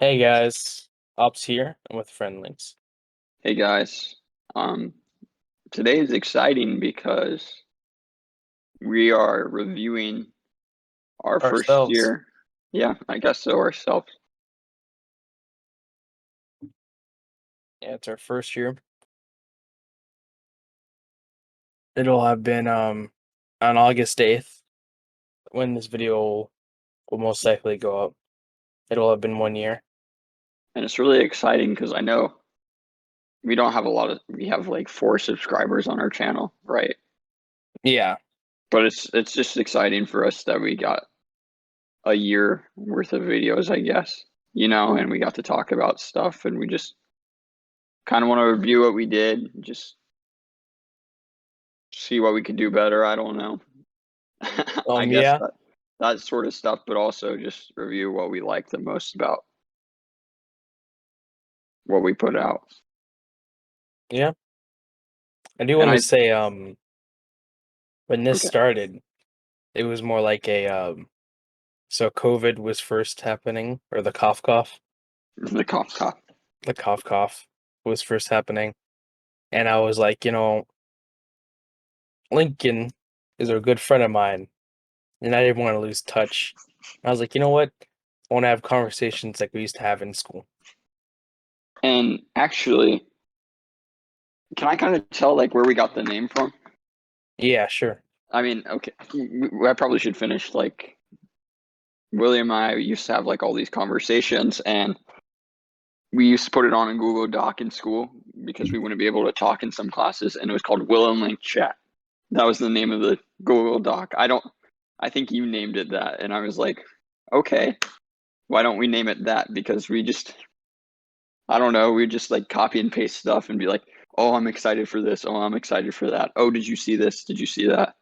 Hey guys, Ops here. I'm with friend Links. Hey guys, um, today is exciting because we are reviewing our first Ourselves. year. Yeah, I guess so ourselves. Yeah, it's our first year. It'll have been on August 8th when this video will most likely go up. It'll have been 1 year. And it's really exciting because I know we don't have we have like 4 subscribers on our channel, right? Yeah. But it's just exciting for us that we got a year worth of videos, I guess, and we got to talk about stuff and we just kind of want to review what we did, just see what we could do better. I don't know. I guess Yeah. that sort of stuff, but also just review what we like the most about what we put out. Yeah. I do And want to I say when this okay, started, it was more like a so COVID was first happening, or the cough. the cough cough. The cough was first happening. And I was like, Lincoln is a good friend of mine. And I didn't want to lose touch. I was like, you know what? I want to have conversations like we used to have in school. And actually, can I kind of tell like where we got the name from? Yeah, sure. I mean, okay, I probably should finish. Like William and I used to have like all these conversations, and we used to put it on a Google Doc in school because we wouldn't be able to talk in some classes, and it was called Will and Link Chat. That was the name of the Google Doc. I think you named it that, and I was like, okay, why don't we name it that? Because I don't know, we just like copy and paste stuff and be like, oh, I'm excited for this. Oh, I'm excited for that. Oh, did you see this? Did you see that?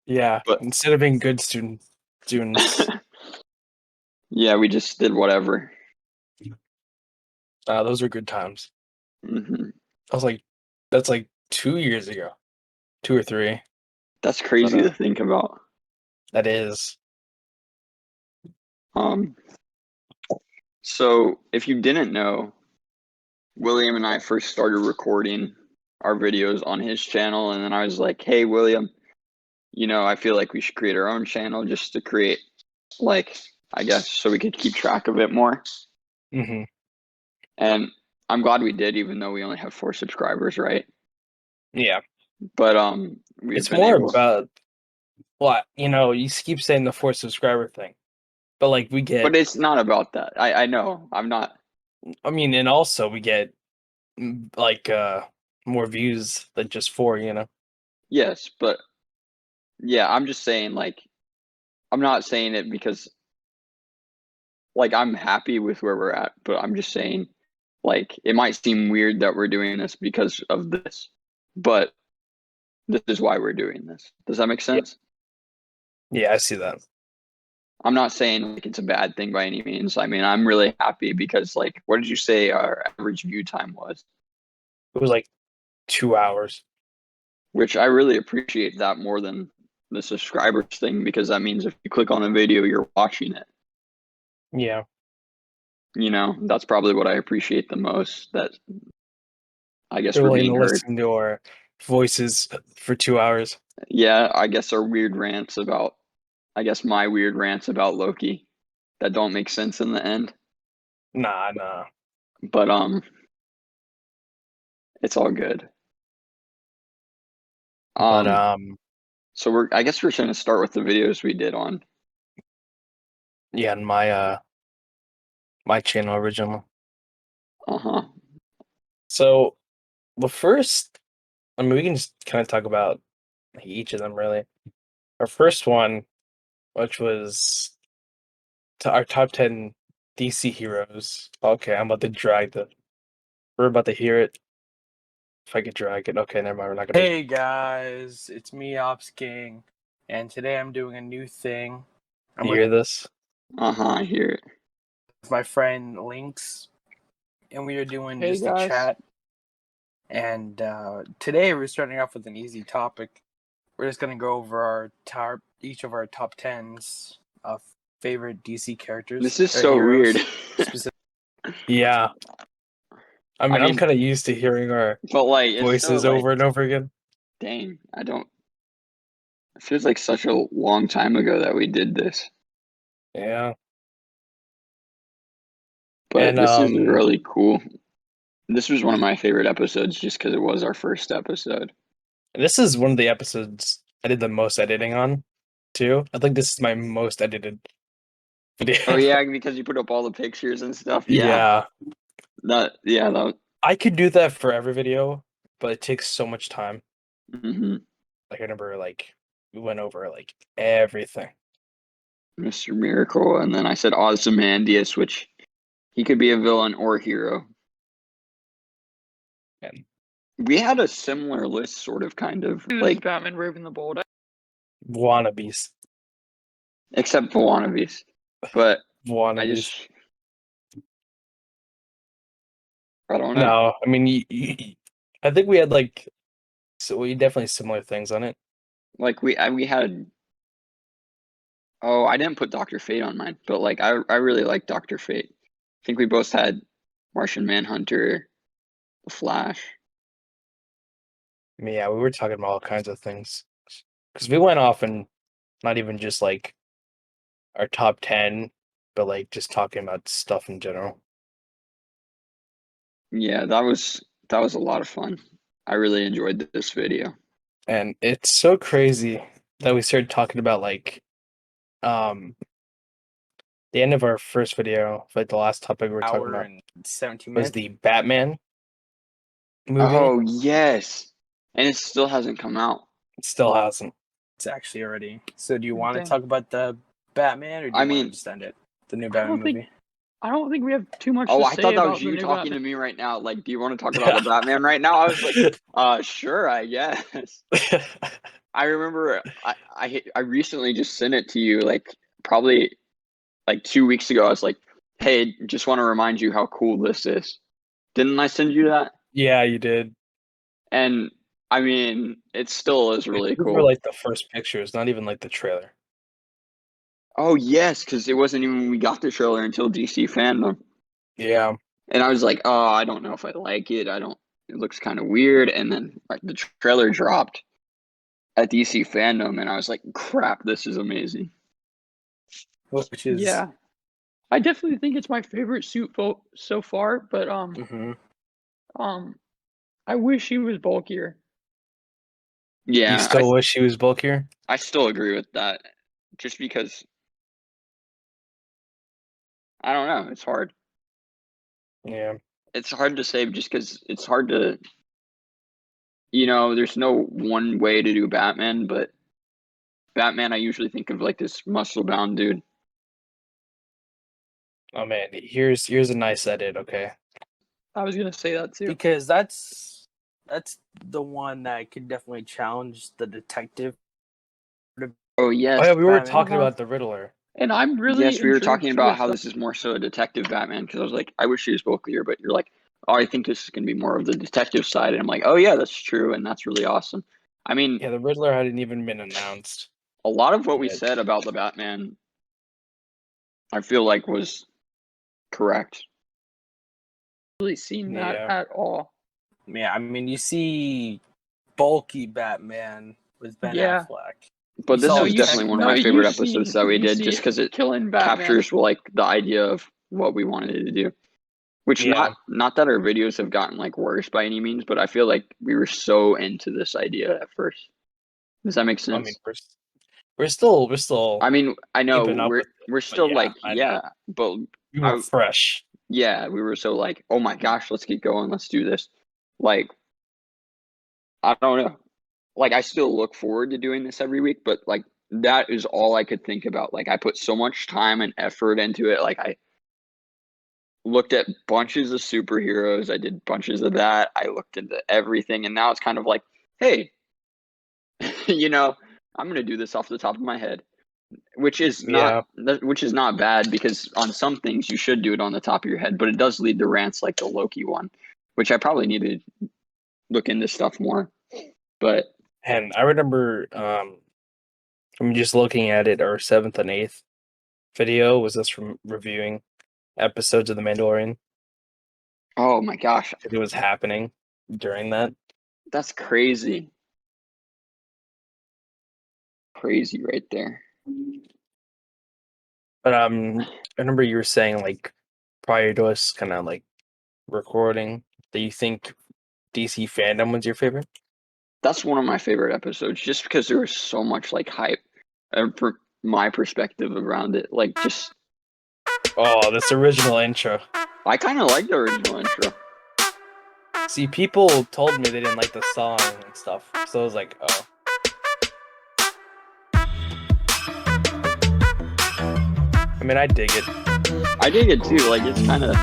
Yeah. But Instead of being good students, yeah, we just did whatever. those are good times. hmm I was like, that's like 2 years ago, 2 or 3. That's But crazy to think about. that is. Um, so if you didn't know, William and I first started recording our videos on his channel, and then I was like, hey, William, I feel like we should create our own channel just to create, like, I guess, so we could keep track of it more. Hmm. And I'm glad we did, even though we only have 4 subscribers, right? Yeah. But we've It's been more able, about what, you keep saying the 4 subscriber thing, but like we but get, it's not about that. I know I'm not. I mean, and also we get like more views than just 4. Yes, but yeah, I'm just saying like I'm not saying it because like I'm happy with where we're at, but I'm just saying like it might seem weird that we're doing this because of this, but this is why we're doing this. Does that make Yeah. sense? Yeah, I see that. I'm not saying like it's a bad thing by any means. I mean, I'm really happy because like what did you say our average view time was? It was like 2 hours. Which I really appreciate that more than the subscribers thing because that means if you click on a video, you're watching it. Yeah. That's probably what I appreciate the most. That I guess They're we're willing being to heard. listen to our voices for 2 hours. Yeah, I guess our weird rants about, I guess my weird rants about Loki that don't make sense in the end. Nah, nah. But it's all good. But Um, so I guess we're going to start with the videos we did on. yeah, on my channel original. Uh-huh. So the first, I mean, we can just kind of talk about like, each of them really. Our first one, which was our top 10 DC heroes. Okay, I'm about to drag the. We're about to hear it. If I could drag it. Okay, never mind. We're not gonna. Hey guys, it's me, Ops King, and today I'm doing a new thing. I'm You with hear this? Uh-huh, I hear it. My friend Links, and we are doing Hey just a guys. chat. And today we're starting off with an easy topic. We're just gonna go over each of our top 10s of favorite DC characters This is or so weird. heroes, specific. Yeah. I mean, I'm mean, kind of used to hearing our but like it's so voices like, over and over again. dang, I don't. It feels like such a long time ago that we did this, Yeah. but And this is really cool. This was one of my favorite episodes just because it was our first episode. this is one of the episodes I did the most editing on, too. I think this is my most edited video. Oh yeah, because you put up all the pictures and stuff. Yeah, Yeah. that. I could do that for every video, but it takes so much time. Hmm. Like I remember like we went over like everything. Mr. Miracle, and then I said Ozymandias, which he could be a villain or hero. And We had a similar list, sort of, kind of, Who's like, Batman Brave and the Bold? wannabes. except for wannabes. But I Wannabes. just, I don't know. No, I mean I think we had like we definitely similar things on it. Like we had. Oh, I didn't put Doctor Fate on mine, but like I really like Doctor Fate. I think we both had Martian Manhunter, The Flash. I mean, yeah, we were talking about all kinds of things. Because we went off and not even just like our top 10, but like just talking about stuff in general. Yeah, that was a lot of fun. I really enjoyed this video. And it's so crazy that we started talking about like um the end of our first video, like the last topic we were talking Hour about and 17 was minutes. the Batman movie. Oh yes, and it still hasn't come out. It still hasn't. It's actually already. So do you want to Dang. talk about the Batman, or do you I want mean- to just end it? The new I Batman don't think- movie. I don't think we have too much Oh, to I say thought that about was the you new talking Batman. to me right now. Like, do you want to talk about the Batman right now? I was like, sure, I guess. I remember I recently just sent it to you, like probably like 2 weeks ago. I was like, hey, just want to remind you how cool this is. Didn't I send you that? Yeah, you did. And I mean, it still is really These cool. were like the first pictures, not even like the trailer. Oh yes, because it wasn't even when we got the trailer until DC fandom. Yeah. And I was like, oh, I don't know if I like it. I don't. It looks kind of weird. And then like the trailer dropped at DC fandom, and I was like, crap, this is amazing. Which is. Yeah, I definitely think it's my favorite suit so far. But Mhm. I wish he was bulkier. Yeah, You still wish he was bulkier? I still agree with that. Just because I don't know, it's hard. Yeah. It's hard to say just because it's hard to. There's no one way to do Batman, but Batman, I usually think of like this muscle-bound dude. Oh man, here's a nice edit, okay? I was gonna say that too. Because that's the one that could definitely challenge the detective. Oh yes, Oh yeah, we were Batman. talking Uh-huh. about the Riddler. And I'm really yes, we were intrigued talking about with how this is more so a detective Batman because I was like, I wish he was bulkier, but you're like, oh, I think this is gonna be more of the detective side, and I'm like, oh yeah, that's true, and that's really awesome. I mean, Yeah, the Riddler hadn't even been announced. a lot of what we Yeah. said about the Batman, I feel like was correct. really seen that Yeah. at all. Yeah, I mean, you see bulky Batman with Ben Yeah. Affleck. But You this saw is you- definitely one of no, my favorite you've seen- episodes that we you did, see just because it killing Batman. captures like the idea of what we wanted to do. Which Yeah. not that our videos have gotten like worse by any means, but I feel like we were so into this idea at first. Does that make I sense? mean, we're still I mean, I know keeping up with we're still yeah, like I know. but we were fresh. yeah, we were so like, oh my gosh, let's keep going, let's do this. Like, I don't know. Like, I still look forward to doing this every week, but like that is all I could think about. Like, I put so much time and effort into it. Like, I looked at bunches of superheroes. I did bunches of that. I looked into everything, and now it's kind of like, hey, I'm gonna do this off the top of my head, which is not bad because on some things you should do it on the top of your head, but it does lead to rants like the Loki one, which I probably need to look into stuff more. But And I remember I'm just looking at it, our 7th and 8th video was us from reviewing episodes of The Mandalorian. Oh my gosh, if it was happening during that. that's crazy. Crazy right there. But I remember you were saying like prior to us kind of like recording that you think DC fandom was your favorite. That's one of my favorite episodes, just because there was so much like hype, from my perspective around it. Like, just Oh, this original intro. I kind of like the original intro. See, people told me they didn't like the song and stuff, so I was like, oh. I mean, I dig it. I dig it too. Like, it's kind of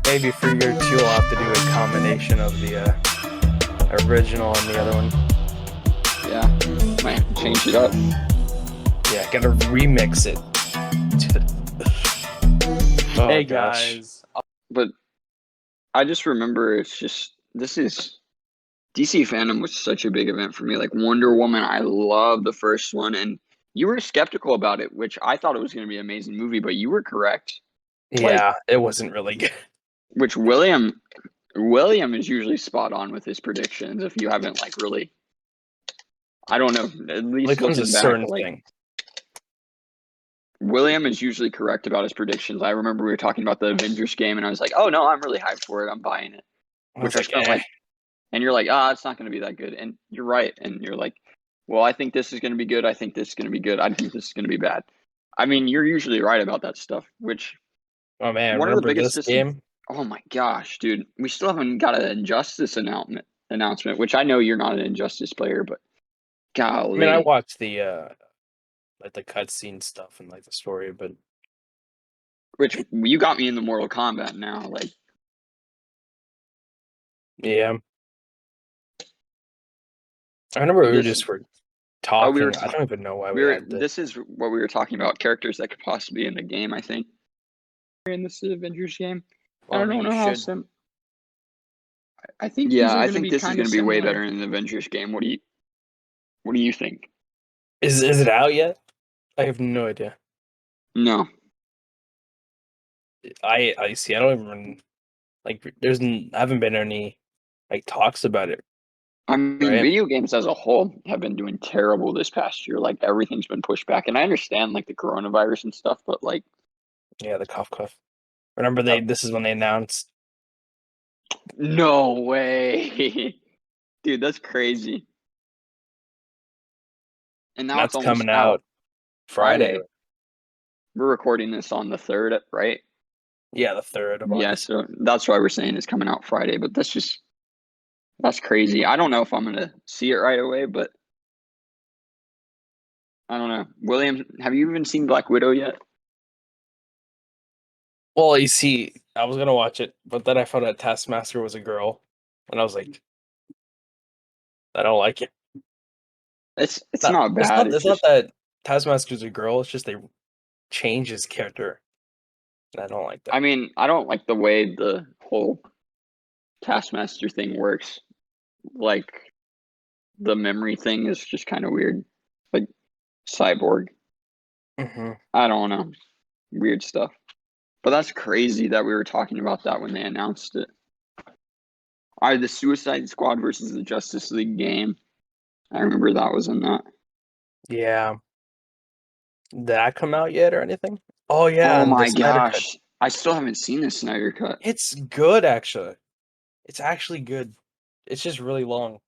Maybe for year two, I'll have to do a combination of the original and the other one. yeah. Might have to change it up. Yeah, gotta remix it. Oh, Hey gosh. guys, But I just remember this is DC fandom was such a big event for me. Like Wonder Woman, I love the first one, and you were skeptical about it, which I thought it was going to be an amazing movie, but you were correct. Yeah, it wasn't really good. Which William is usually spot on with his predictions. If you haven't like really, I don't know, at When it least comes to looking back, certain like things. William is usually correct about his predictions. I remember we were talking about the Avengers game, and I was like, "Oh no, I'm really hyped for it. I'm buying it." I was Which I like, felt eh. like, and you're like, "Ah, it's not going to be that good," and you're right. And you're like, "Well, I think this is going to be good. I think this is going to be good. I think this is going to be bad." I mean, you're usually right about that stuff. Which Oh man, one of the remember biggest this game? Oh my gosh, dude, we still haven't got an Injustice announcement. Which I know you're not an Injustice player, but I mean, I golly, watched the like the cutscene stuff and like the story, but which you got me in the Mortal Kombat now. Like, yeah. I remember we this, just were oh, we were talking. I talking. don't even know why We we were. had this. This is what we were talking about. Characters that could possibly be in the game. I think in this Avengers game. I well, I don't mean, know you how should. sim. I think Yeah, these are I going to think be this is kind going of to be way similar. better in the Avengers game. What do you think? Is it out yet? I have no idea. No, I see. I don't even like. Haven't been any like talks about it, I mean, right? video games as a whole have been doing terrible this past year. Like everything's been pushed back, and I understand like the coronavirus and stuff, but like, Yeah, the cough. Remember uh, this is when they announced. no way, dude, that's crazy. And now it's That's almost coming out. out Friday. We're recording this on the 3rd, right? Yeah, the 3rd of Yeah, August. so that's why we're saying it's coming out Friday. But that's crazy. I don't know if I'm gonna see it right away, but I don't know. William, have you even seen Black Widow yet? Well, you see, I was gonna watch it, but then I found out Taskmaster was a girl, and I was like, I don't like it. It's Not, not it's bad. not. It's It's not just that Taskmaster's a girl. It's just they change his character, and I don't like that. I mean, I don't like the way the whole Taskmaster thing works. Like the memory thing is just kind of weird. Like cyborg. Hmm. I don't know. Weird stuff. But that's crazy that we were talking about that when they announced it. The Suicide Squad versus the Justice League game. I remember that was in that. Yeah. Did that come out yet or anything? Oh yeah, Oh and the my Snyder Cut. gosh. I still haven't seen the Snyder Cut. It's good actually. It's actually good. It's just really long.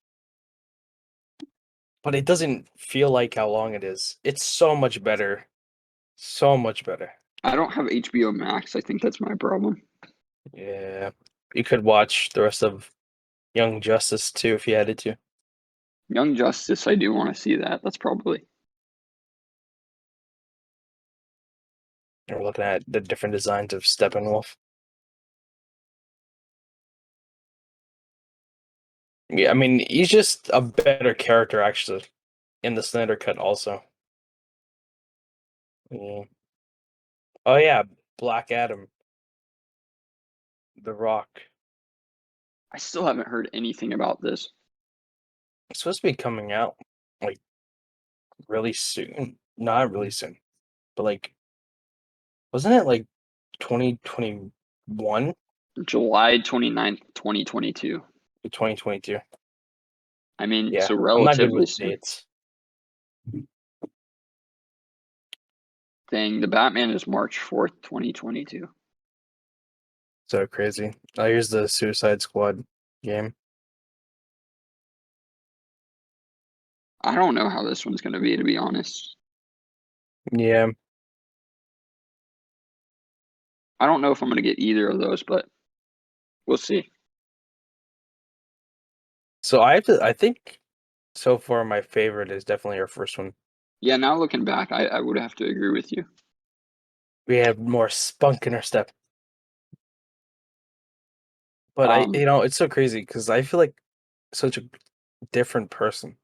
But it doesn't feel like how long it is. It's so much better. So much better. I don't have HBO Max. I think that's my problem. Yeah. You could watch the rest of Young Justice too if you had it to. Young Justice, I do want to see that. That's probably. We're looking at the different designs of Steppenwolf. Yeah, I mean, he's just a better character actually in the Snyder Cut also. Yeah. Oh yeah, Black Adam, The Rock. I still haven't heard anything about this. It's supposed to be coming out like really soon. Not really soon, but like, wasn't it like 2021 July 29th, 2022. to 2022. I mean, Yeah, so I'm not good relatively with soon. dates. Dang, the Batman is March 4th, 2022. So crazy. Oh, here's the Suicide Squad game. I don't know how this one's going to be honest. Yeah, I don't know if I'm going to get either of those, but we'll see. so I think so far my favorite is definitely our first one. Yeah, now looking back, I would have to agree with you. We have more spunk in our step. But Um, it's so crazy because I feel like such a different person.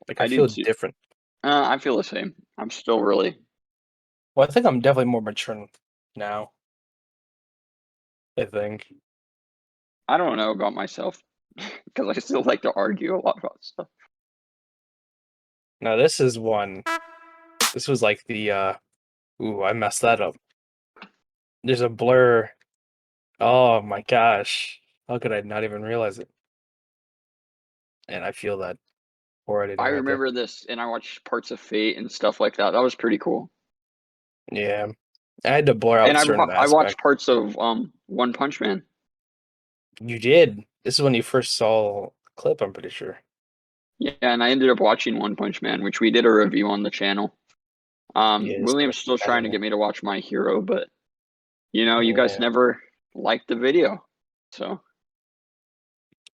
Like I I do feel too. different. I feel the same. I'm still really. Well, I think I'm definitely more mature now. I think. I don't know about myself because I still like to argue a lot about stuff. Now this is one. This was like the ooh, I messed that up. There's a blur. Oh my gosh. How could I not even realize it? And I feel that poor editing I right there. remember this, and I watched parts of Fate and stuff like that. That was pretty cool. Yeah. I had to blur out And certain I watched aspects. parts of One Punch Man. You did. This is when you first saw the clip, I'm pretty sure. Yeah, and I ended up watching One Punch Man, which we did a review on the channel. Yeah, it's William's pretty still trying to anime. get me to watch My Hero, but you guys Yeah. never liked the video. So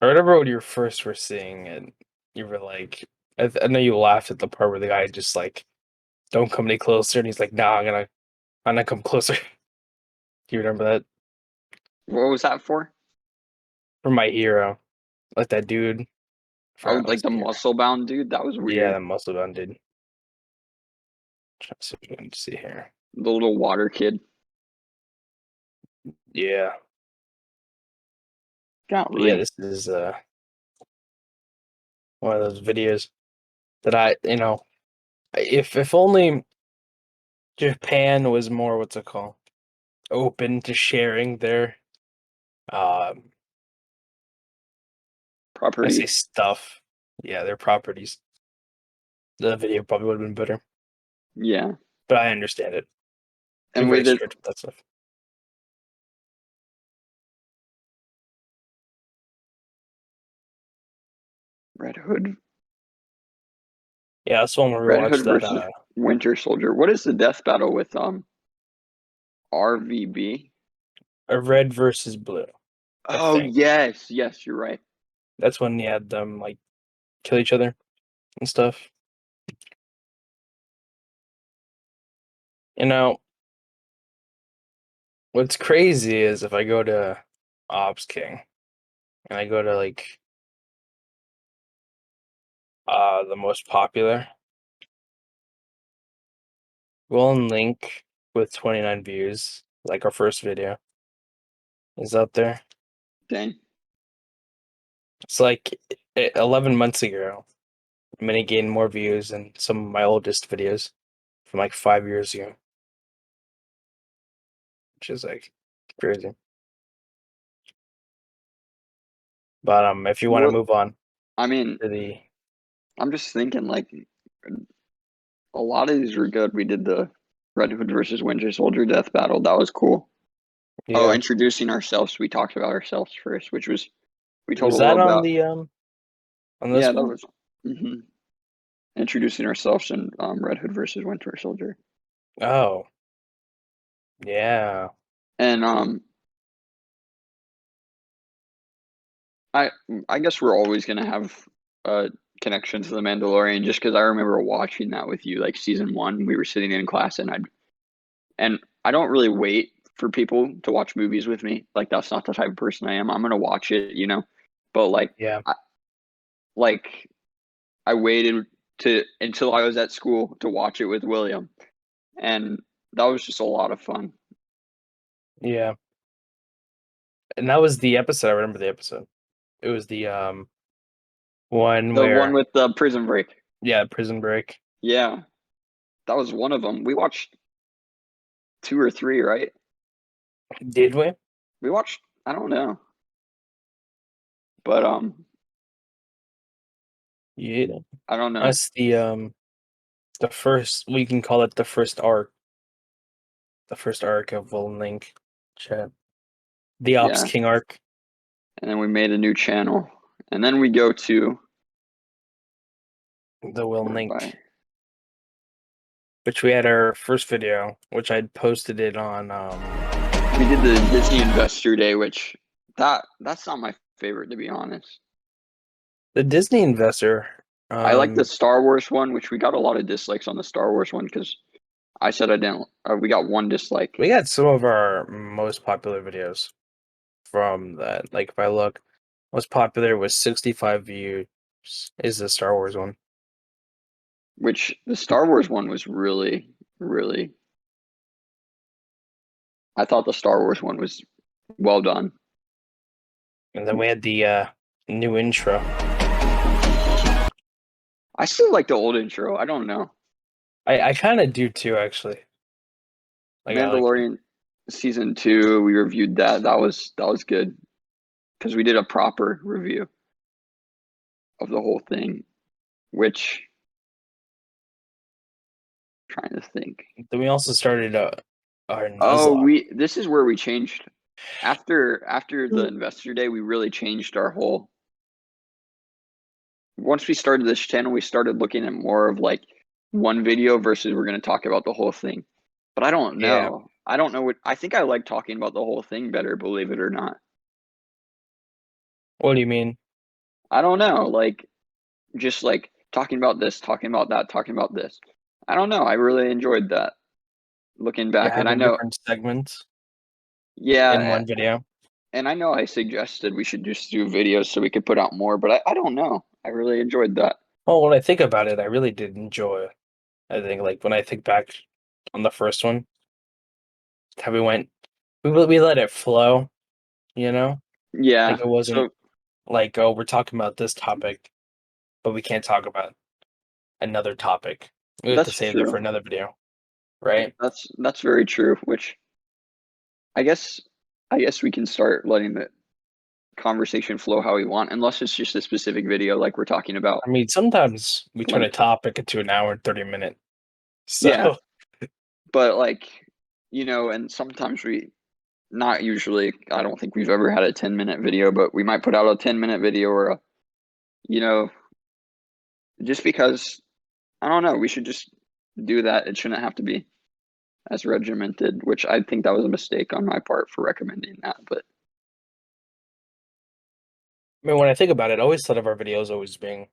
I remember when you first were seeing it, you were like, I know you laughed at the part where the guy just like, don't come any closer, and he's like, nah, I'm gonna come closer. Do you remember that? what was that for? From My Hero, like that dude. Oh, Forgot what like his the name. muscle bound dude? That was Yeah, weird. that must have been dude. Trying to see if we can see here. The little water kid. Yeah, but yeah, Golly. this is one of those videos that if only Japan was more what's it called, open to sharing their um I say Properties. stuff. Yeah, their properties. The video probably would have been better. Yeah. But I understand it. They're And very with it, strict with that stuff. Red Hood. Yeah, that's one where we Red Hood watched that versus Winter Soldier. What is the death battle with RVB? a red versus blue, I Oh think. yes, yes, you're right. That's when you had them like kill each other and stuff. You know, what's crazy is if I go to Ops King and I go to like the most popular, Golden Link with 29 views, like our first video, is up there. Dang. It's like 11 months ago. Many gained more views than some of my oldest videos from like 5 years ago, which is like crazy. But if you want to What? move on I mean, to the I'm just thinking like a lot of these were good. We did the Red Hood versus Winter Soldier death battle. That was cool. Oh, yeah, introducing ourselves. We talked about ourselves first, which was we told was a little that on about. the on Yeah, this that one? was introducing ourselves in Red Hood versus Winter Soldier. Oh, yeah, And I I guess we're always gonna have a connection to the Mandalorian just because I remember watching that with you, like season one. We were sitting in class, and I don't really wait for people to watch movies with me. Like that's not the type of person I am. I'm gonna watch it. But yeah, like I waited to until I was at school to watch it with William, and that was just a lot of fun. yeah. And that was the episode. I remember the episode. It was the one The one where with the Prison Break. yeah, Prison Break. Yeah, that was one of them. We watched 2 or 3, right? Did we? We watched. I don't know, but Yeah. I don't know. That's the first. We can call it the first arc. The first arc of Will and Link. Chat. The Ops Yeah. King arc. And then we made a new channel, and then we go to The Will and where Link. by- Which we had our first video, which I'd posted it on. we did the Disney Investor Day, which that's not my favorite, to be honest. The Disney Investor. I like the Star Wars one, which we got a lot of dislikes on the Star Wars one because I said I didn't. We got one dislike. We got some of our most popular videos from that. Like if I look, most popular was 65 views. Is the Star Wars one? Which the Star Wars one was really, really. I thought the Star Wars one was well done. And then we had the new intro. I still like the old intro. I don't know. I kind of do too, actually. Like, I like it. Mandalorian season 2, we reviewed that. That was good because we did a proper review of the whole thing. Which, trying to think. Then we also started our Oh, Nuzlocke. this is where we changed. After the Investor Day, we really changed our whole. Once we started this channel, we started looking at more of like one video versus we're going to talk about the whole thing. But I don't know. Yeah. I don't know what. I think I like talking about the whole thing better, believe it or not. What do you mean? I don't know. Like, just like talking about this, talking about that, talking about this. I don't know. I really enjoyed that. Looking back, and I Having know, different segments yeah, in one video. and I know I suggested we should just do videos so we could put out more, but I don't know. I really enjoyed that. Well, when I think about it, I really did enjoy. I think like when I think back on the first one, how we let it flow, you know? Yeah. Like it wasn't So like, oh, we're talking about this topic, but we can't talk about another topic. We have to that's save it for true. another video, right? That's very true. Which I guess we can start letting the conversation flow how we want, unless it's just a specific video like we're talking about. I mean, sometimes we turn a Like- topic into an hour and 30 minutes. So Yeah. But like, and sometimes not usually, I don't think we've ever had a 10-minute video, but we might put out a 10-minute video or just because, I don't know, we should just do that. It shouldn't have to be as regimented, which I think that was a mistake on my part for recommending that. But I mean, when I think about it, I always thought of our videos always being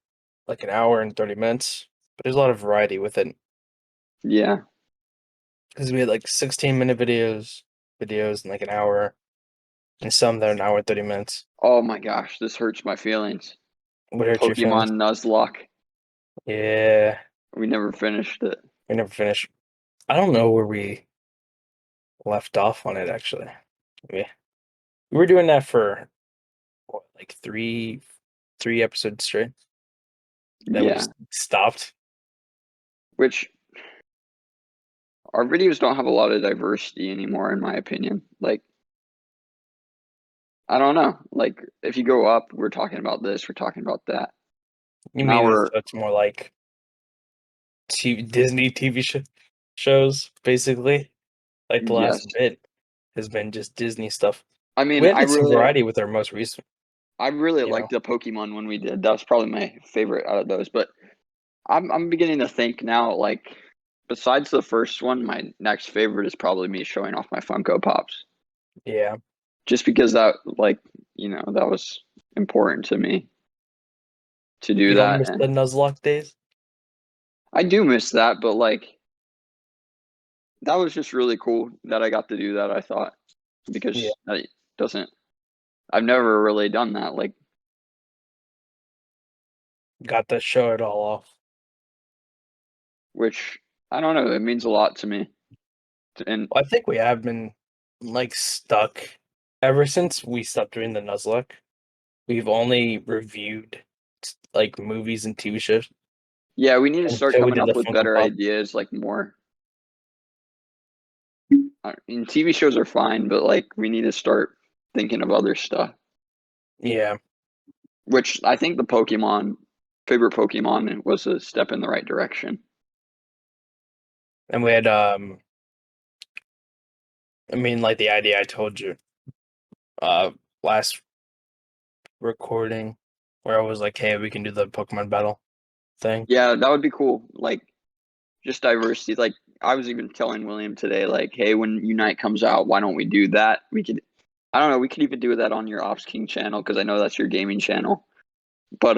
like an hour and 30 minutes, but there's a lot of variety with it. yeah, Because we had like 16-minute videos in like an hour, and some that are an hour and 30 minutes. oh my gosh, this hurts my feelings. What hurt your feelings? Pokemon Nuzlocke, Yeah, we never finished it. we never finished. I don't know where we left off on it actually. We were doing that for what, like three episodes straight. Then we Yeah, just stopped. which our videos don't have a lot of diversity anymore, in my opinion. Like, I don't know. Like, if you go up, we're talking about this, we're talking about that. You Now mean we're- it's more like Disney TV shows, basically? Like the last Yes. bit has been just Disney stuff. I mean, We had I some really, variety with our most recent. I really you liked the Pokemon one we did. That was probably my favorite out of those. But I'm beginning to think now, like, besides the first one, my next favorite is probably me showing off my Funko Pops. Yeah, Just because that, like, that was important to me to do you that. don't miss And the Nuzlocke days. I do miss that, but like, that was just really cool that I got to do that, I thought, because Yeah. that doesn't, I've never really done that. Like, Got to show it all off. which I don't know, it means a lot to me. And Well, I think we have been like stuck ever since we stopped doing the Nuzlocke. We've only reviewed like movies and TV shows. yeah, we need to start Until we coming did up the with Funko better Pop. ideas, like more. I mean, TV shows are fine, but like we need to start thinking of other stuff. Yeah. Which I think the favorite Pokemon was a step in the right direction. And we had I mean, like the idea I told you last recording where I was like, hey, we can do the Pokemon battle thing. Yeah, that would be cool. Like just diversity. Like I was even telling William today, like, hey, when Unite comes out, why don't we do that? I don't know, we could even do that on your Ops King channel because I know that's your gaming channel. But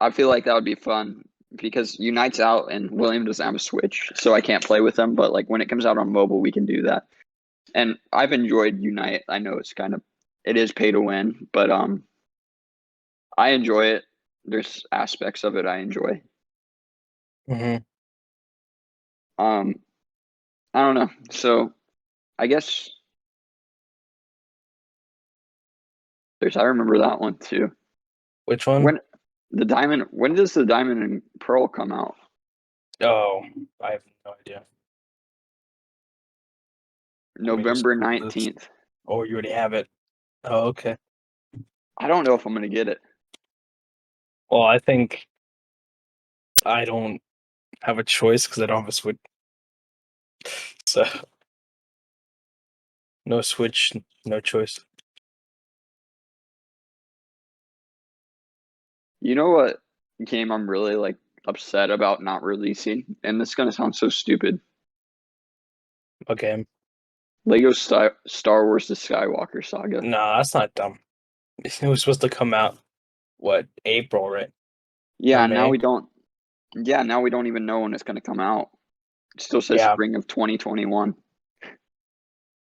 I feel like that would be fun because Unite's out and William doesn't have a Switch, so I can't play with him. But like when it comes out on mobile, we can do that. And I've enjoyed Unite. I know it is pay to win, but I enjoy it. There's aspects of it I enjoy. Hmm. I don't know. So I guess I remember that one too. Which one? When does the Diamond and Pearl come out? Oh, I have no idea. Let me just November Google this. 19th. Oh, you already have it. Oh, okay. I don't know if I'm gonna get it. Well, I think I don't have a choice because I don't have a Switch. So no Switch, no choice. You know what game I'm really like upset about not releasing? And this is gonna sound so stupid. Okay. Lego Star Wars: The Skywalker Saga. Nah, that's not dumb. It was supposed to come out what, April, right? Yeah, Or now May? we don't. Yeah, now we don't even know when it's gonna come out. It still says Yeah. spring of 2021.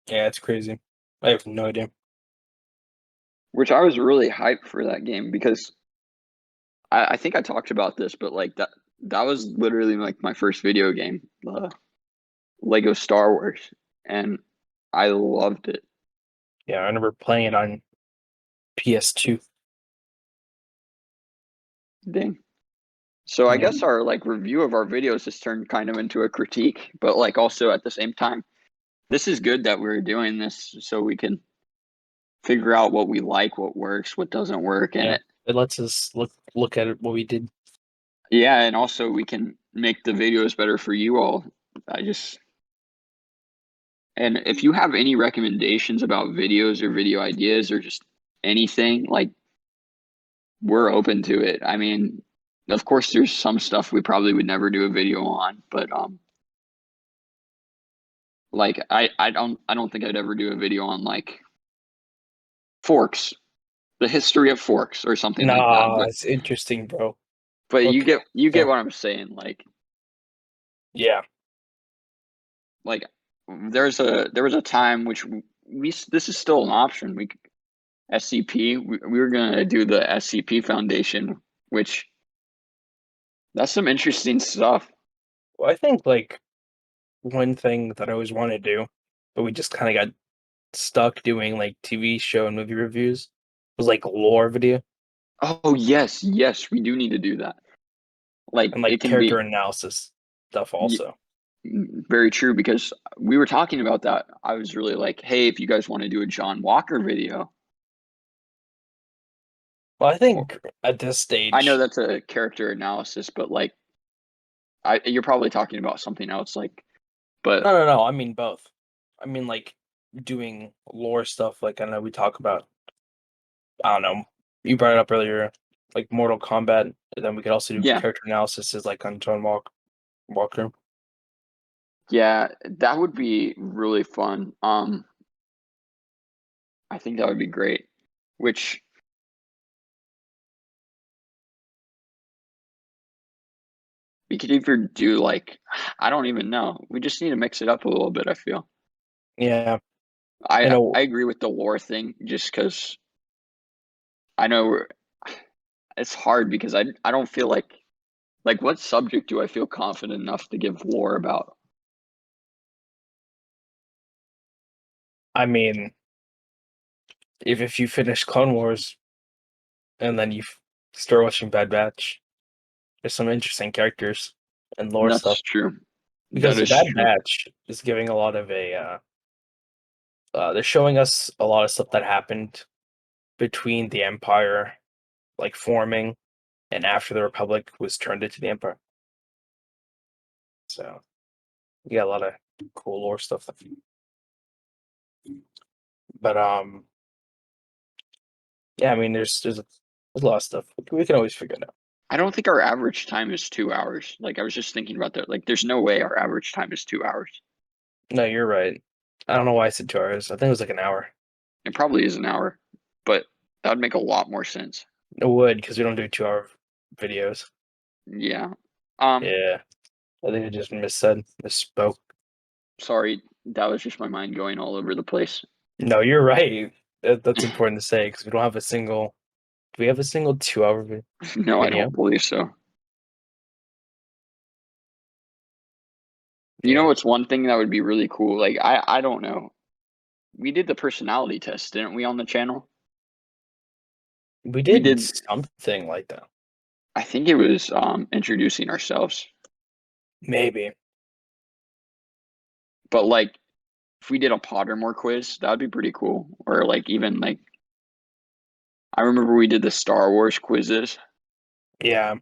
Yeah, it's crazy. I have no idea. Which I was really hyped for that game because I think I talked about this, but like that was literally like my first video game, Lego Star Wars, and I loved it. Yeah, I remember playing it on PS2. Dang. So I Yeah. guess our like review of our videos has turned kind of into a critique, but like also at the same time, this is good that we're doing this so we can figure out what we like, what works, what doesn't work, and Yeah. It lets us look at it, what we did. yeah, and also we can make the videos better for you all. I just And if you have any recommendations about videos or video ideas or just anything, like we're open to it. I mean, of course there's some stuff we probably would never do a video on, but like I don't think I'd ever do a video on like forks, the history of forks or something like that. Nah, it's interesting, bro. But you Okay. get what I'm saying. Yeah. Like there was a time which this is still an option. SCP, we were gonna do the SCP Foundation, which that's some interesting stuff. Well, I think like one thing that I always wanted to do, but we just kind of got stuck doing like TV show and movie reviews was like lore video Oh yes, we do need to do that. Like and it like can character be analysis stuff y- also. very true because we were talking about that. I was really like, hey, if you guys want to do a John Walker video, Well, I or- think at this I know stage, that's a character analysis, but like, you're probably talking about something else. Like, but no. I mean both. I mean like doing lore stuff. Like I know we talk about. I don't know. You brought it up earlier, like Mortal Kombat. And then we could also do yeah, character analysis, is like on Walker. yeah, that would be really fun. I think that would be great. Which we could either do like, I don't even know. We just need to mix it up a little bit, I feel. Yeah, I I know. I agree with the lore thing just because I know it's hard because I don't feel like what subject do I feel confident enough to give lore about? I mean, if you finish Clone Wars and then start watching Bad Batch, there's some interesting characters and lore stuff. That's true. because That is that true. batch is giving a lot of they're showing us a lot of stuff that happened between the Empire, like forming, and after the Republic was turned into the Empire. So you got a lot of cool lore stuff. But yeah, I mean, there's a lot of stuff we can always figure it out. I don't think our average time is 2 hours. Like I was just thinking about that. Like there's no way our average time is 2 hours. No, you're right. I don't know why I said 2 hours. I think it was like an hour. It probably is an hour, but that would make a lot more sense. It would, because we don't do 2 hour videos. Yeah. Yeah, I think I just misspoke. Sorry, that was just my mind going all over the place. No, you're right. That's important to say because we don't have a single. Do we have a single 2 hour video? No, I Video? don't believe so. You Yeah. know what's one thing that would be really cool? Like I don't know. We did the personality test, didn't we, on the channel? We did did- something like that. I think it was introducing ourselves. Maybe. But like if we did a Pottermore quiz, that would be pretty cool. Or like even like I remember we did the Star Wars quizzes. Yeah.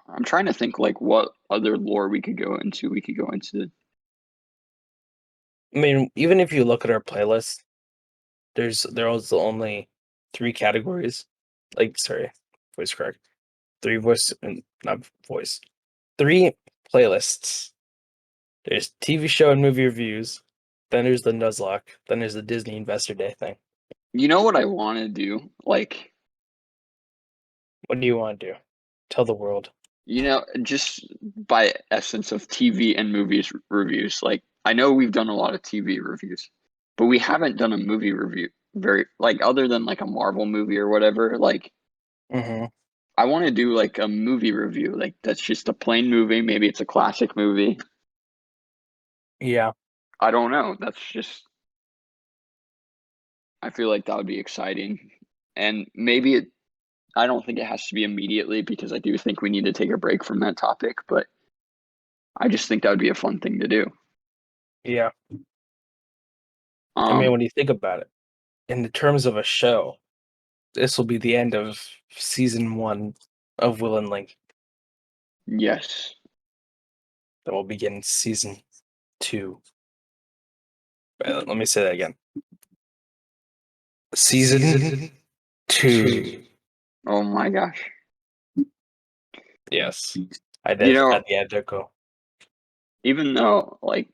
I'm trying to think like what other lore we could go into. We could go into I mean, even if you look at our playlist, there was only 3 categories. Like, sorry, voice correct. 3 voice, not voice. 3 playlists. There's TV show and movie reviews. Then there's the Nuzlocke. Then there's the Disney Investor Day thing. You know what I want to do? Like, What do you want to do? Tell the world. you know, just by essence of TV and movies reviews. Like, I know we've done a lot of TV reviews, but we haven't done a movie review very like other than like a Marvel movie or whatever. Like, Mm-hmm. I want to do like a movie review. Like, that's just a plain movie. Maybe it's a classic movie. Yeah. I don't know. That's just. I feel like that would be exciting, and maybe it. I don't think it has to be immediately because I do think we need to take a break from that topic, but I just think that would be a fun thing to do. Yeah. I mean, Um, when you think about it, in the terms of a show, this will be the end of season 1 of Will and Link. yes. Then we'll begin season 2. Let me say that again. Season 2. Oh my gosh. Yes. I You did. know- At the Adeko. Even though like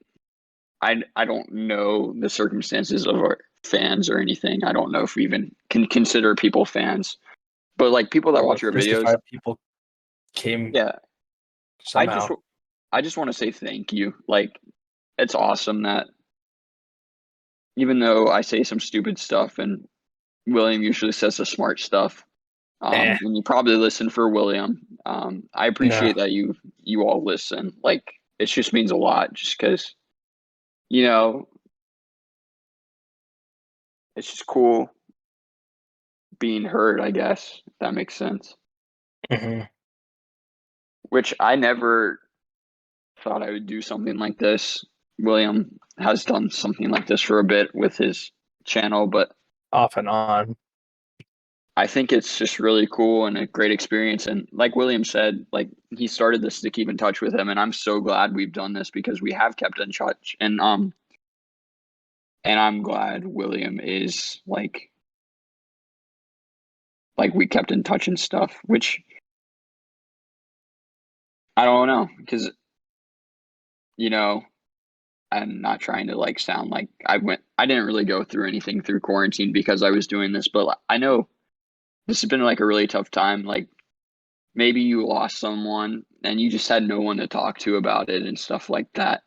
I don't know the circumstances of our fans or anything. I don't know if we even can consider people fans. But like people that watch your videos, 65 people came yeah, somehow. I just want to say thank you. Like it's awesome that even though I say some stupid stuff and William usually says the smart stuff, Eh. and you probably listen for William. I appreciate that you all listen. Like it just means a lot just because you know it's just cool being heard, I guess, if that makes sense. Mhm. Which I never thought I would do something like this. William has done something like this for a bit with his channel, but Off and on. I think it's just really cool and a great experience. And like William said, like he started this to keep in touch with him, and I'm so glad we've done this because we have kept in touch. And I'm glad William is like we kept in touch and stuff, which I don't know because you know I'm not trying to like sound like I didn't really go through anything through quarantine because I was doing this, but I know this has been like a really tough time. Like maybe you lost someone and you just had no one to talk to about it and stuff like that.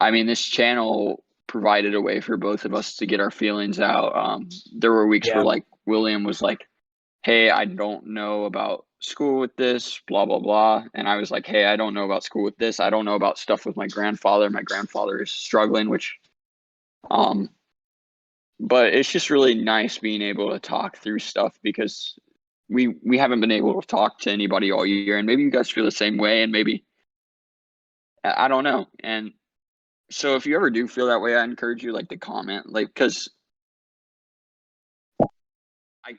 I mean, this channel provided a way for both of us to get our feelings out. There were weeks Yeah. where like William was like, hey, I don't know about school with this, blah, blah, blah. And I was like, hey, I don't know about school with this. I don't know about stuff with my grandfather. My grandfather is struggling, which, but it's just really nice being able to talk through stuff because we haven't been able to talk to anybody all year, and maybe you guys feel the same way, and maybe I don't know. And so if you ever do feel that way, I encourage you like to comment, like, because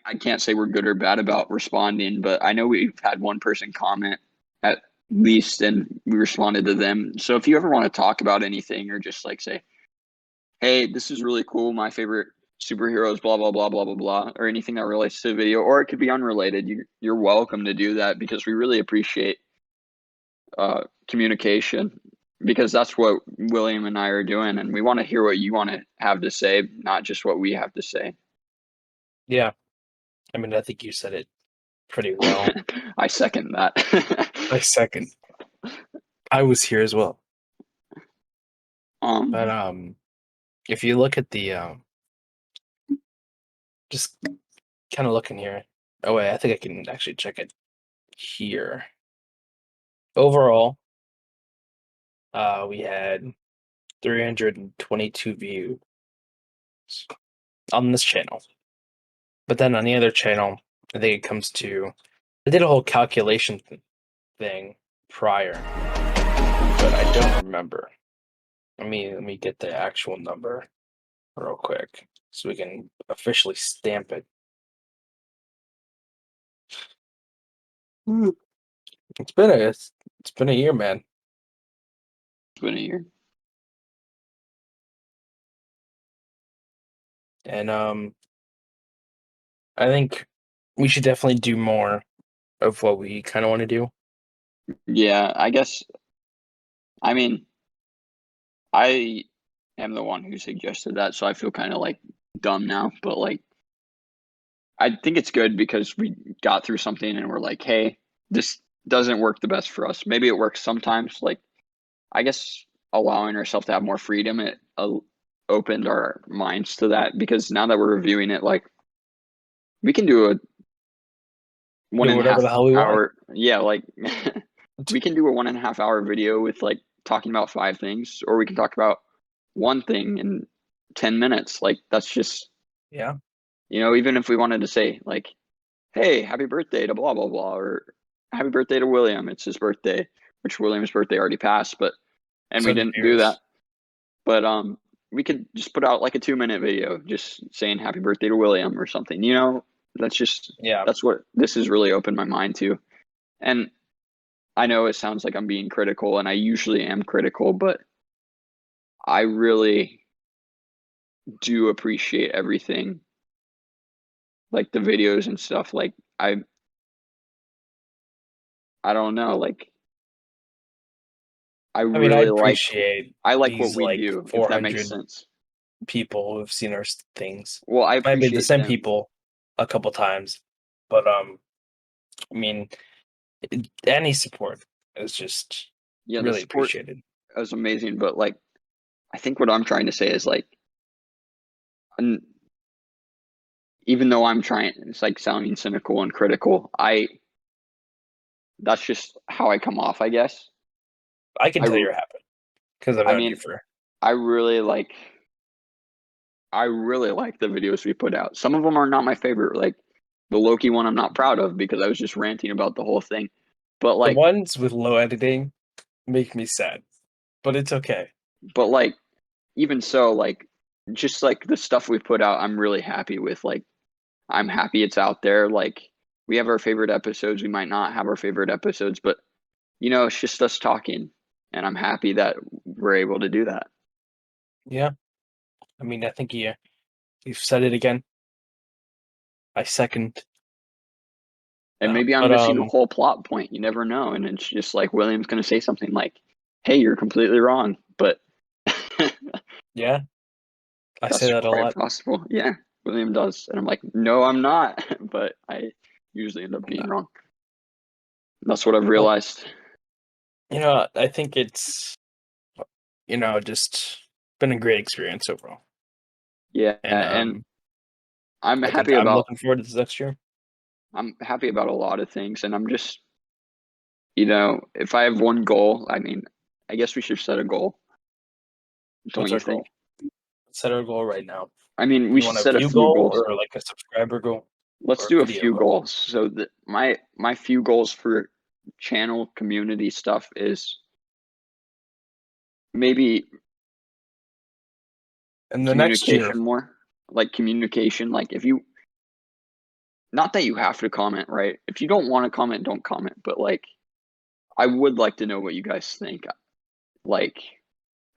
I can't say we're good or bad about responding, but I know we've had one person comment at least, and we responded to them. So if you ever want to talk about anything or just like say, hey, this is really cool, my favorite superheroes, blah blah blah blah blah blah, or anything that relates to the video, or it could be unrelated, you're welcome to do that, because we really appreciate communication, because that's what William and I are doing, and we want to hear what you want to have to say, not just what we have to say. Yeah. I mean, I think you said it pretty well. I second that. I second. I was here as well. um But if you look at the just kind of looking here. Oh wait, I think I can actually check it here. Overall, we had 322 views on this channel. But then on the other channel, I think it comes to, I did a whole calculation thing prior, but I don't remember. Let me get the actual number real quick so we can officially stamp it. It's been a year, man. it's been a year. And I think we should definitely do more of what we kind of want to do. Yeah, I guess, I mean, I am the one who suggested that, so I feel kind of like dumb now, but like I think it's good because we got through something and we're like, hey, this doesn't work the best for us. Maybe it works sometimes. Like, I guess allowing ourselves to have more freedom, it opened our minds to that, because now that we're reviewing it, like we can do a one Do and a whatever half the hell we want. hour. Yeah, like we can do a 1.5 hour video with like talking about 5 things, or we can talk about one thing in 10 minutes. Like that's just, Yeah. even if we wanted to say like, hey, happy birthday to blah blah blah, or happy birthday to William, it's his birthday, which William's birthday already passed, and we So did didn't do yours. that. But we could just put out like a 2-minute video just saying happy birthday to William or something. Yeah. That's what this has really opened my mind to. And I know it sounds like I'm being critical, and I usually am critical, but I really do appreciate everything, like the videos and stuff. Like I don't know, like I I mean, I really appreciate like what these we like do, if that makes 400 sense. people who've seen our things. Well, I Might be the appreciate same them. people a couple times, but I mean, any support is just Yeah, the really support appreciated. was amazing, but like I think what I'm trying to say is like, and even though I'm trying, it's like sounding cynical and critical. That's just how I come off, I guess. I can I tell you're happy because I've I known you mean, for. I really like the videos we put out. Some of them are not my favorite, like the Loki one I'm not proud of because I was just ranting about the whole thing. But The like ones with low editing make me sad, but it's okay. even so, like just like the stuff we put out, I'm really happy with. Like I'm happy it's out there. Like we have our favorite episodes, we might not have our favorite episodes, but it's just us talking, and I'm happy that we're able to do that. Yeah, I mean, I think you've said it again. I second. And maybe I'm But missing a whole plot point. You never know. And it's just like William's going to say something like, hey, you're completely wrong. But yeah, I that's say that a quite lot. possible. Yeah, William does. And I'm like, no, I'm not. But I usually end up being wrong. That's what I've realized. I think it's just been a great experience overall. Yeah. And And I'm I think happy I'm about looking forward to this next year. a lot of things. And I'm just, if I have one goal, I mean, I guess we should set a goal. Don't What's you our think? goal? Let's set our goal right now. I mean, we You should want a set a view few goal goals. or like a subscriber goal? let's or do a video few goal. goals. So that my few goals for channel community stuff is maybe And the next year, communication more. Like communication. Like if you, not that you have to comment, right? If you don't want to comment, don't comment. But like, I would like to know what you guys think. Like,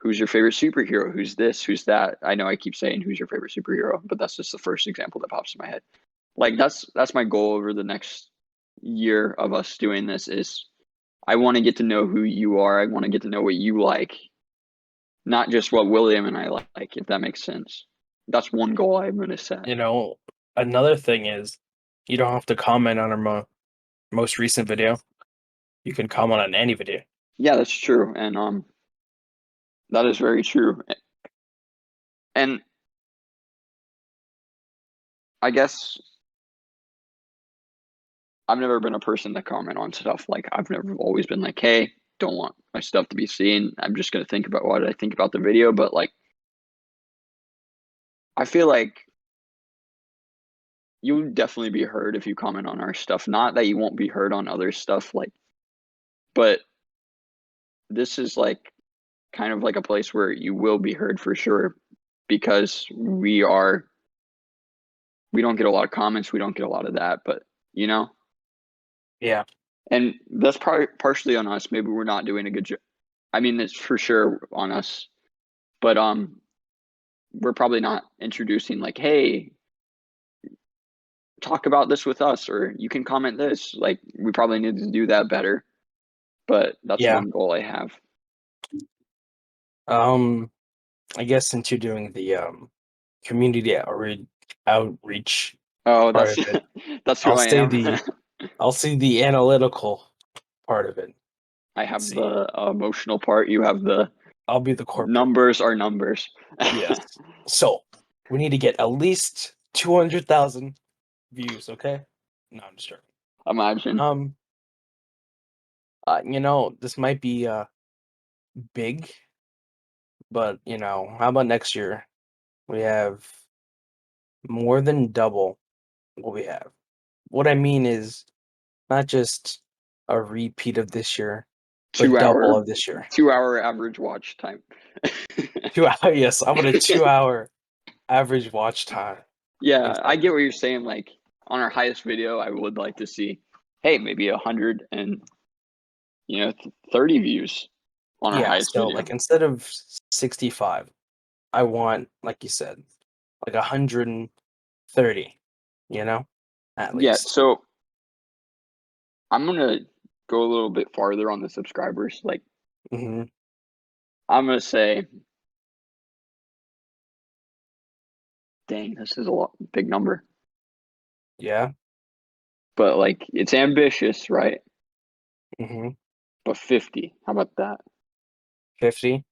who's your favorite superhero? Who's this? Who's that? I know I keep saying who's your favorite superhero, but that's just the first example that pops in my head. Like that's my goal over the next year of us doing this is I want to get to know who you are. I want to get to know what you like, not just what William and I like, if that makes sense. That's one goal I'm going to set. you know, another thing is you don't have to comment on our most recent video. You can comment on any video. Yeah, that's true. And that is very true. And I guess I've never been a person to comment on stuff. Like I've never always been like, hey, don't want my stuff to be seen. I'm just gonna think about what I think about the video. But like I feel like you'll definitely be heard if you comment on our stuff. Not that you won't be heard on other stuff, like, but this is like kind of like a place where you will be heard for sure because we don't get a lot of comments, we don't get a lot of that, but you know, Yeah. and that's probably partially on us. Maybe we're not doing a good job. I mean, it's for sure on us, but we're probably not introducing like, hey, talk about this with us, or you can comment this. Like, we probably need to do that better. But that's Yeah. one goal I have. I guess since you're doing the community outreach Oh, part that's of it, that's who I'll I say am. I'll see the analytical part of it. I Let's have see. the emotional part. You have the I'll be the corporate. numbers are numbers. Yes. So we need to get at least 200,000 views. Okay. No, I'm just joking. Imagine. This might be big, but how about next year? We have more than double what we have. What I mean is not just a repeat of this year, but 2 double hour of this year. 2 hour average watch time. 2 hour, yes, I want a 2 hour average watch time. Yeah, I get what you're saying. Like on our highest video, I would like to see, hey, maybe 130 views on our Yeah, highest so video. like instead of 65, I want, like you said, like 130, at Yeah, least. so I'm gonna go a little bit farther on the subscribers. Like Hmm. I'm gonna say, dang, this is a lot big number, Yeah. but like it's ambitious, right? Hmm. But 50, how about that? 50.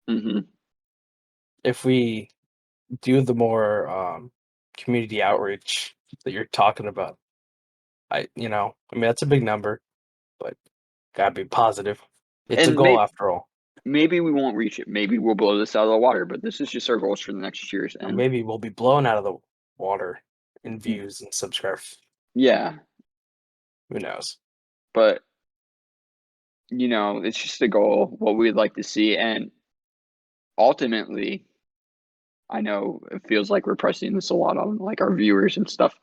Mm-hmm. If we do the more community outreach that you're talking about, I mean that's a big number, but gotta be positive. It's a And goal after all. maybe we won't reach it. Maybe we'll blow this out of the water. But this is just our goals for the next years. Or And maybe we'll be blown out of the water in views and subscribers. yeah, Who knows? but it's just a goal, what we'd like to see, and ultimately, I know it feels like we're pressing this a lot on like our viewers and stuff.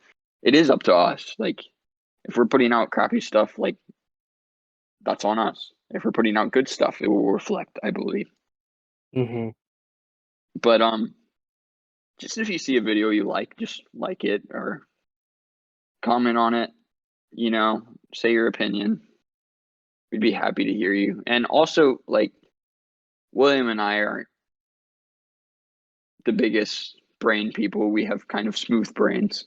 It is up to us. Like if we're putting out crappy stuff, like that's on us. If we're putting out good stuff, it will reflect, I believe. Hmm. But just if you see a video you like, just like it or comment on it, say your opinion. We'd be happy to hear you. And also, like William and I aren't the biggest brain people. We have kind of smooth brains.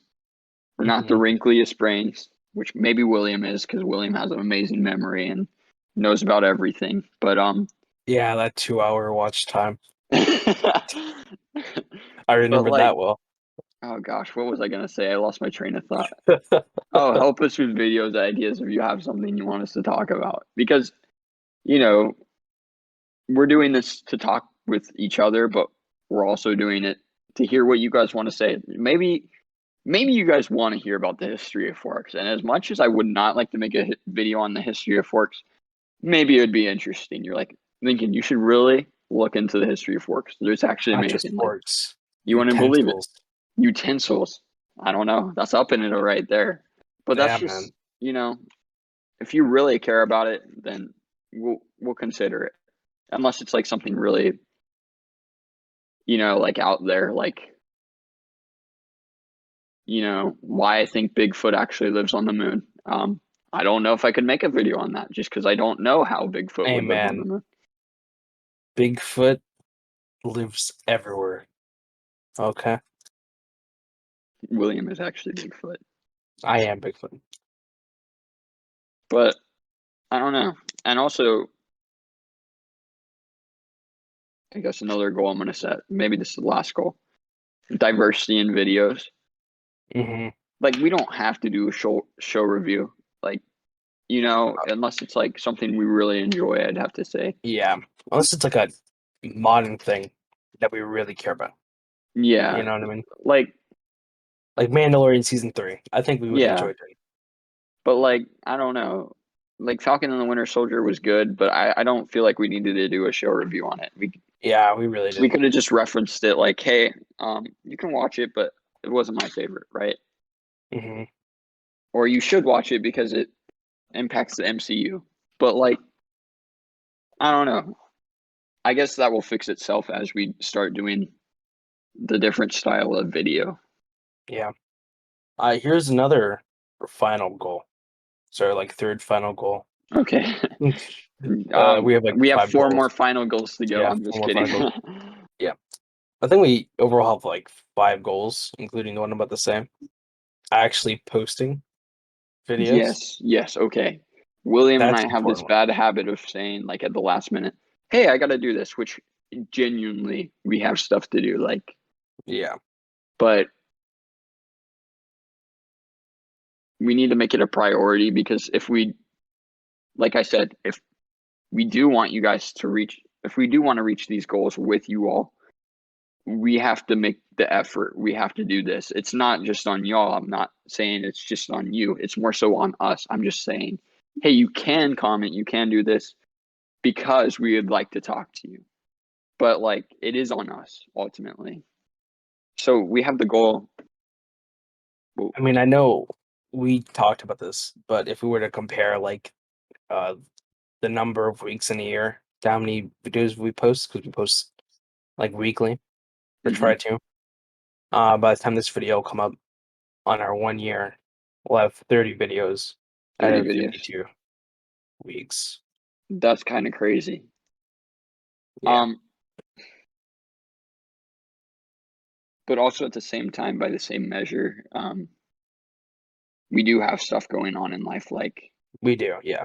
We're not the wrinkliest brains, which maybe William is because William has an amazing memory and knows about everything. But Yeah, that 2 hour watch time. but I remember like, that well. oh gosh, what was I gonna say? I lost my train of thought. Oh, help us with videos, ideas if you have something you want us to talk about. Because, we're doing this to talk with each other, but we're also doing it to hear what you guys want to say. Maybe maybe you guys want to hear about the history of forks. And as much as I would not like to make a video on the history of forks, maybe it would be interesting. You're like, Lincoln, you should really look into the history of forks. It's actually Not just amazing. Like, forks. you wouldn't believe it. Utensils. Utensils. I don't know. That's up in it right there. But that's Yeah, just, man. you know, if you really care about it, then we'll consider it. Unless it's like something really, you know, like out there, like, you know, why I think Bigfoot actually lives on the moon. I don't know if I could make a video on that just because I don't know how Bigfoot Hey, would live on man. the moon. Bigfoot lives everywhere. Okay. William is actually Bigfoot. I am Bigfoot. But I don't know. And also, I guess another goal I'm going to set, maybe this is the last goal, diversity in videos. Hmm. Like, we don't have to do a show review. Like, you know, unless it's like something we really enjoy, I'd have to say. Yeah. Unless it's like a modern thing that we really care about. Yeah. You know what I mean? Like, Like Mandalorian season 3. I think we would Yeah. enjoy it. but like, I don't know. Like, Falcon and the Winter Soldier was good, but I don't feel like we needed to do a show review on it. Yeah, we really We did. could have just referenced it like, hey, you can watch it, but it wasn't my favorite, right? Hmm. Or you should watch it because it impacts the MCU. But like, I don't know. I guess that will fix itself as we start doing the different style of video. Yeah. Here's another final goal. So, like, third final goal. Okay. We have like we have 5 four goals. more final goals to go. Yeah, I'm just 4 more kidding. final I think we overall have like 5 goals, including the one I'm about to say. Actually posting videos. Yes. Okay. William and That's I have this important. bad habit of saying, like, at the last minute, hey, I got to do this, which genuinely we have stuff to do. Like, Yeah. but we need to make it a priority because if we, like I said, if we do want you guys to reach, if we do want to reach these goals with you all, we have to make the effort. We have to do this. It's not just on y'all. I'm not saying it's just on you. It's more so on us. I'm just saying, hey, you can comment, you can do this because we would like to talk to you. But like, it is on us ultimately. So we have the goal. I mean, I know we talked about this, but if we were to compare like the number of weeks in a year to how many videos we post, because we post like weekly or Mhm. try to. By the time this video will come up on our 1 year, we'll have 30 videos 30 out of videos. 52 weeks. That's kind of crazy. Yeah. But also at the same time, by the same measure, we do have stuff going on in life, like We do, yeah.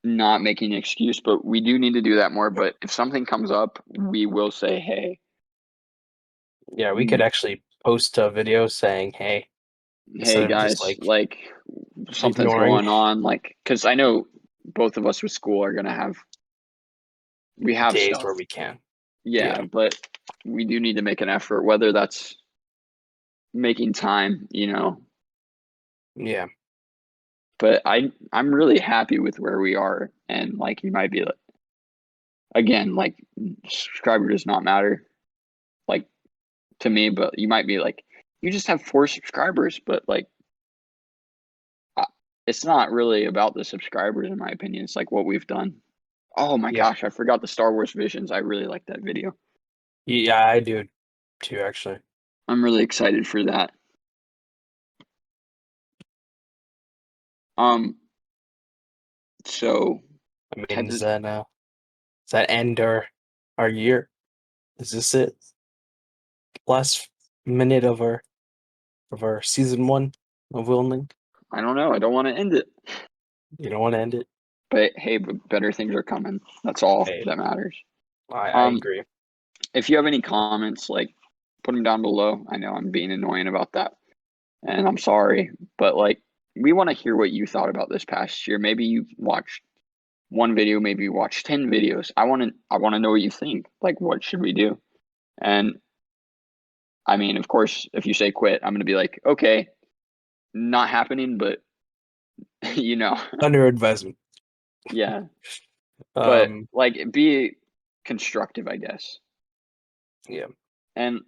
not making an excuse, but we do need to do that more. But if something comes up, we will say, hey, Yeah, we could actually post a video saying, hey, instead hey of just guys, like something's ignoring going on. Like, because I know both of us with school are gonna have, we have days stuff. where we can. Yeah, Yeah. but we do need to make an effort, whether that's making time, you know. Yeah. But I'm really happy with where we are, and like, you might be like, again, like, subscriber does not matter, like, to me, but you might be like, you just have 4 subscribers, but like, it's not really about the subscribers, in my opinion. It's like what we've done. Oh my Yeah. gosh, I forgot the Star Wars Visions. I really like that video. Yeah, I do too, actually. I'm really excited for that. So I mean, does that end our year? Is this it? Last minute of our season 1 of Willing? I don't know. I don't want to end it, You don't want to end it? but hey, better things are coming. That's all Hey, that matters. I agree. If you have any comments, like, put them down below. I know I'm being annoying about that, and I'm sorry, but like, we want to hear what you thought about this past year. Maybe you watched 1 video, maybe you watched 10 videos. I want to know what you think. Like, what should we do? And I mean, of course, if you say quit, I'm gonna be like, okay, not happening, but you know, Under advisement. yeah. But Um, like, be constructive, I guess. yeah. And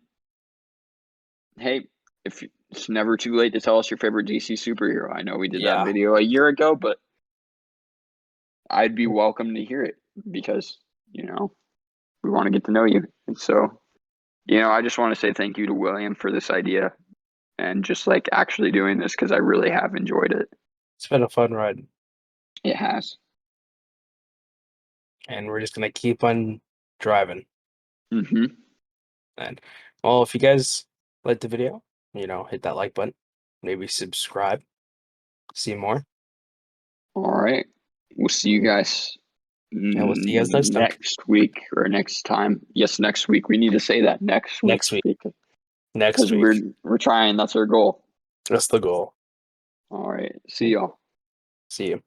hey, if it's never too late to tell us your favorite DC superhero. I know we did that Yeah. video a year ago, but I'd be welcome to hear it because, you know, we want to get to know you. And so, you know, I just want to say thank you to William for this idea and just like actually doing this because I really have enjoyed it. It's been a fun ride, It has. and we're just gonna keep on driving. Mm-hmm. And well, if you guys liked the video, you know, hit that like button, maybe subscribe, see more, All right. We'll see you guys and we'll see you guys next time. next week or next time. Yes, next week. We need to say that next week. Next week. Next Because week. we're trying. That's our goal. That's the goal. All right. See y'all. See you.